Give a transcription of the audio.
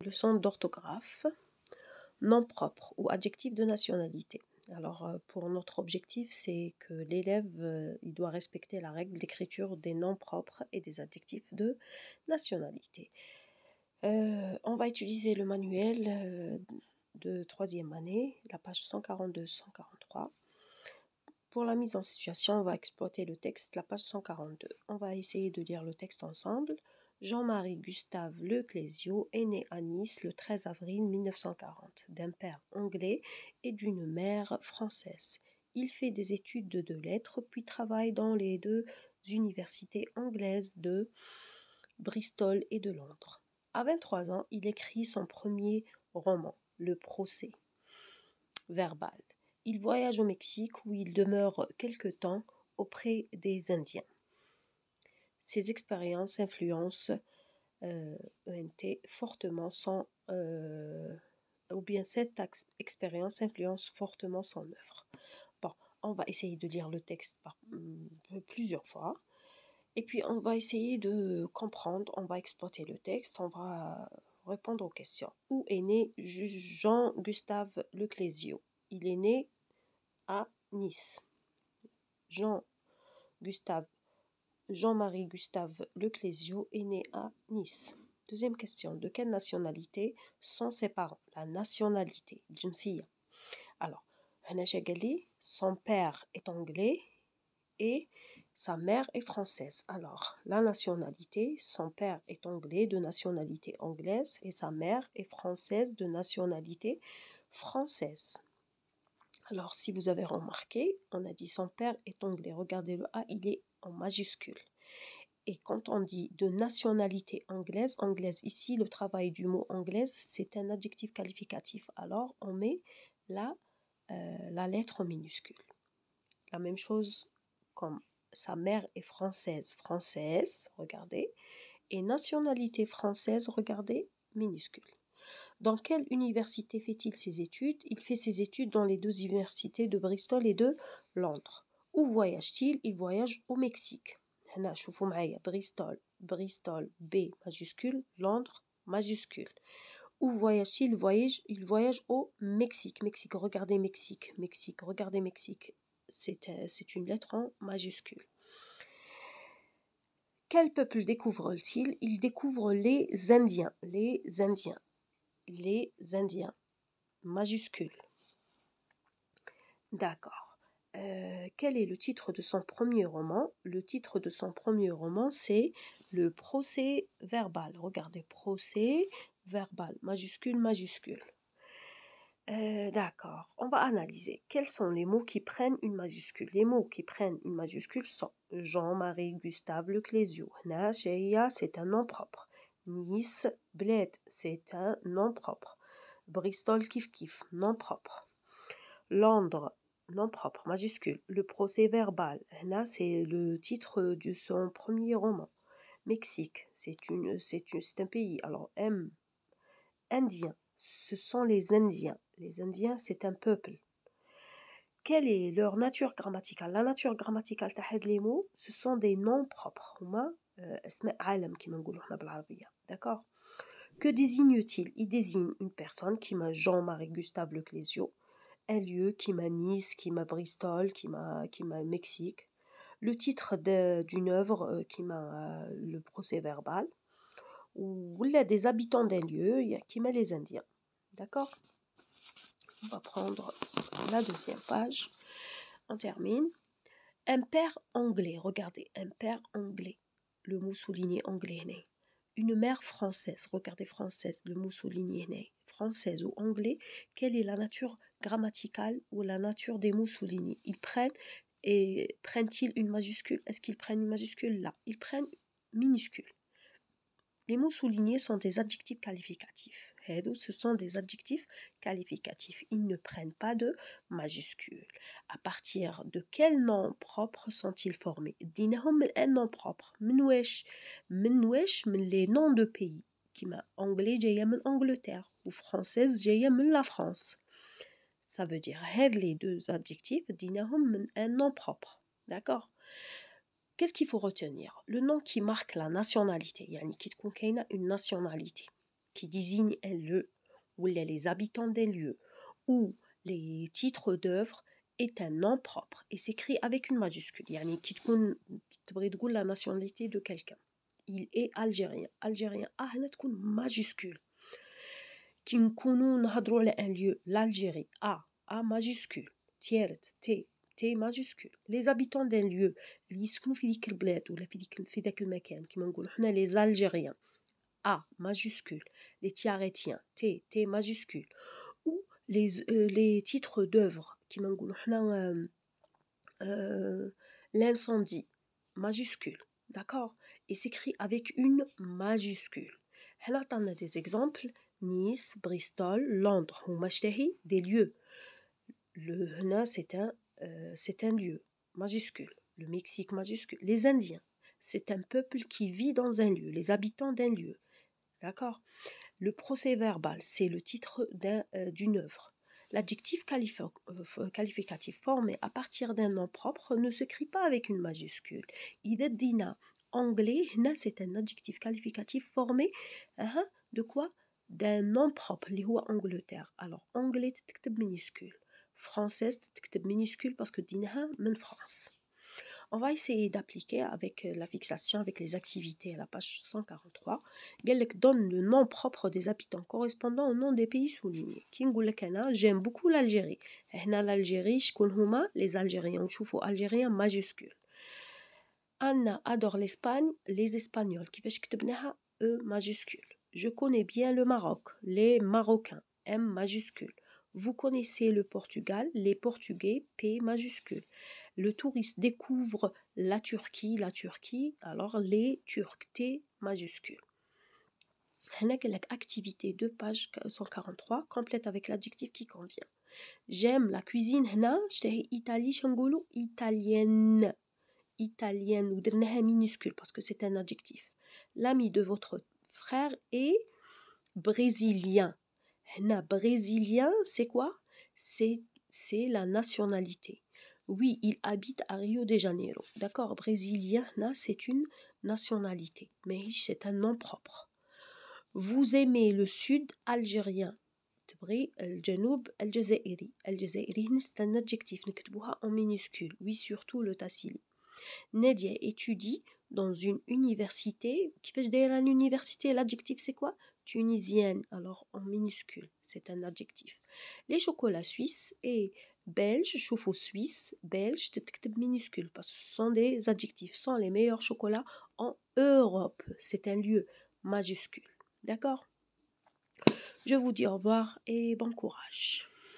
Leçon d'orthographe, nom propre ou adjectif de nationalité. Alors, pour notre objectif, c'est que l'élève il doit respecter la règle d'écriture des noms propres et des adjectifs de nationalité. On va utiliser le manuel de troisième année, la page 142-143. Pour la mise en situation, on va exploiter le texte, la page 142. On va essayer de lire le texte ensemble. Jean-Marie Gustave Leclésio est né à Nice le 13 avril 1940, d'un père anglais et d'une mère française. Il fait des études de lettres, puis travaille dans les deux universités anglaises de Bristol et de Londres. À 23 ans, il écrit son premier roman, Le procès verbal. Il voyage au Mexique où il demeure quelque temps auprès des Indiens. Ses expériences influencent fortement son cette expérience influence fortement son œuvre. Bon, on va essayer de lire le texte plusieurs fois et puis on va essayer de comprendre, on va exploiter le texte, on va répondre aux questions. Où est né Jean-Gustave Leclésio? Il est né à Nice. Jean-Marie Gustave Leclésio est né à Nice. Deuxième question. De quelle nationalité sont ses parents? La nationalité. الجنسية. Alors, son père est anglais et sa mère est française. Alors, la nationalité, son père est anglais de nationalité anglaise et sa mère est française de nationalité française. Alors, si vous avez remarqué, on a dit son père est anglais. Regardez le A, il est en majuscule. Et quand on dit de nationalité anglaise, ici, le travail du mot anglaise, c'est un adjectif qualificatif. Alors, on met la lettre minuscule. La même chose comme sa mère est française, regardez. Et nationalité française, regardez, minuscule. Dans quelle université fait-il ses études? Il fait ses études dans les deux universités de Bristol et de Londres. Où voyage-t-il? Il voyage au Mexique. Bristol, B majuscule, Londres majuscule. Où voyage-t-il? Il voyage au Mexique. Regardez Mexique. Regardez Mexique. C'est une lettre en majuscule. Quel peuple découvre-t-il? Il découvre les Indiens. Les Indiens, majuscule. D'accord. Quel est le titre de son premier roman? Le titre de son premier roman, c'est Le procès verbal. Regardez, procès verbal, majuscule. D'accord, on va analyser. Quels sont les mots qui prennent une majuscule? Les mots qui prennent une majuscule sont Jean-Marie Gustave Leclésio. C'est un nom propre. Nice, bled, c'est un nom propre. Bristol, kif, nom propre. Londres, nom propre, majuscule. Le procès verbal, c'est le titre de son premier roman. Mexique, c'est un pays. Alors, Indien, ce sont les Indiens. Les Indiens, c'est un peuple. Quelle est leur nature grammaticale? La nature grammaticale les mots, ce sont des noms propres. D'accord? Que désigne-t-il? Il désigne une personne qui m'a Jean-Marie Gustave Leclésio, un lieu qui m'a Nice, qui m'a Bristol, qui m'a Mexique, le titre d'une œuvre qui m'a le procès verbal, ou des habitants d'un lieu qui m'a les Indiens. D'accord? On va prendre la deuxième page. On termine. Un père anglais, regardez, un père anglais, le mot souligné anglais. Une mère française, regardez française, le mot souligné française ou anglais, quelle est la nature grammaticale ou la nature des mots soulignés? Prennent-ils une majuscule? Est-ce qu'ils prennent une majuscule? Là, ils prennent minuscule. Les mots soulignés sont des adjectifs qualificatifs. Ce sont des adjectifs qualificatifs. Ils ne prennent pas de majuscules. À partir de quel nom propre sont-ils formés? Dinahum un nom propre. Menwesh, les noms de pays. Kima anglais jaya min Angleterre ou française jaya min la France. Ça veut dire les deux adjectifs dinahum un nom propre. D'accord? Qu'est-ce qu'il faut retenir? Le nom qui marque la nationalité, yani qui une nationalité. qui désigne un lieu, ou les habitants d'un lieu, ou les titres d'œuvre est un nom propre et s'écrit avec une majuscule. يعني كي تبغي تقول la nationalité de quelqu'un. Il est algérien. Algérien هنا تكون majuscule. كي نكونوا نهضروا على un lieu, l'Algérie, A majuscule, تيرت T majuscule. Les habitants d'un lieu اللي يسكنوا في ديك البلاد ولا في داك المكان كيما نقولوا حنا les Algériens, A majuscule. Les Tiaretiens, T majuscule. Ou les titres d'œuvre كيما نقولوا حنا l'incendie, majuscule, d'accord? Et s'écrit avec une majuscule. Là, on a des exemples. Nice, Bristol, Londres, des lieux. Le Hna, c'est un lieu, majuscule. Le Mexique, majuscule. Les Indiens, c'est un peuple qui vit dans un lieu, les habitants d'un lieu. D'accord? Le procès verbal, c'est le titre d'une œuvre. L'adjectif qualificatif formé à partir d'un nom propre ne s'écrit pas avec une majuscule. Dina anglais, c'est un adjectif qualificatif formé de quoi? D'un nom propre, اللي هو Angleterre. Alors, anglais, تكتب minuscule. Française, تكتب minuscule parce que dinaha من France. On va essayer d'appliquer avec la fixation, avec les activités à la page 143. Galek donne le nom propre des habitants correspondant au nom des pays soulignés. J'aime beaucoup l'Algérie. L'Algérie, les Algériens, Algériens majuscules. Anna adore l'Espagne, les Espagnols. E majuscule. Je connais bien le Maroc, les Marocains, M majuscule. Vous connaissez le Portugal, les Portugais, P majuscule. Le touriste découvre la Turquie, alors les Turcs, T majuscule. Activité de page 143, complète avec l'adjectif qui convient. J'aime la cuisine italienne. Italienne ou minuscule parce que c'est un adjectif. L'ami de votre frère est brésilien. Brésilien, c'est quoi? C'est la nationalité. Oui, il habite à Rio de Janeiro. D'accord, brésilien, c'est une nationalité. Mais c'est un nom propre. Vous aimez le sud algérien. الجنوب الجزائري. الجزائري c'est un adjectif. نكتبوها en minuscule. Oui, surtout le tassili. Nadia étudie dans une université. كيفاش دايره une université? L'adjectif c'est quoi? Tunisienne, alors en minuscule, c'est un adjectif. Les chocolats suisses et belges, choufou suisse, belge, تكتب minuscule parce que ce sont des adjectifs, sont les meilleurs chocolats en Europe. C'est un lieu majuscule. D'accord? Je vous dis au revoir et bon courage.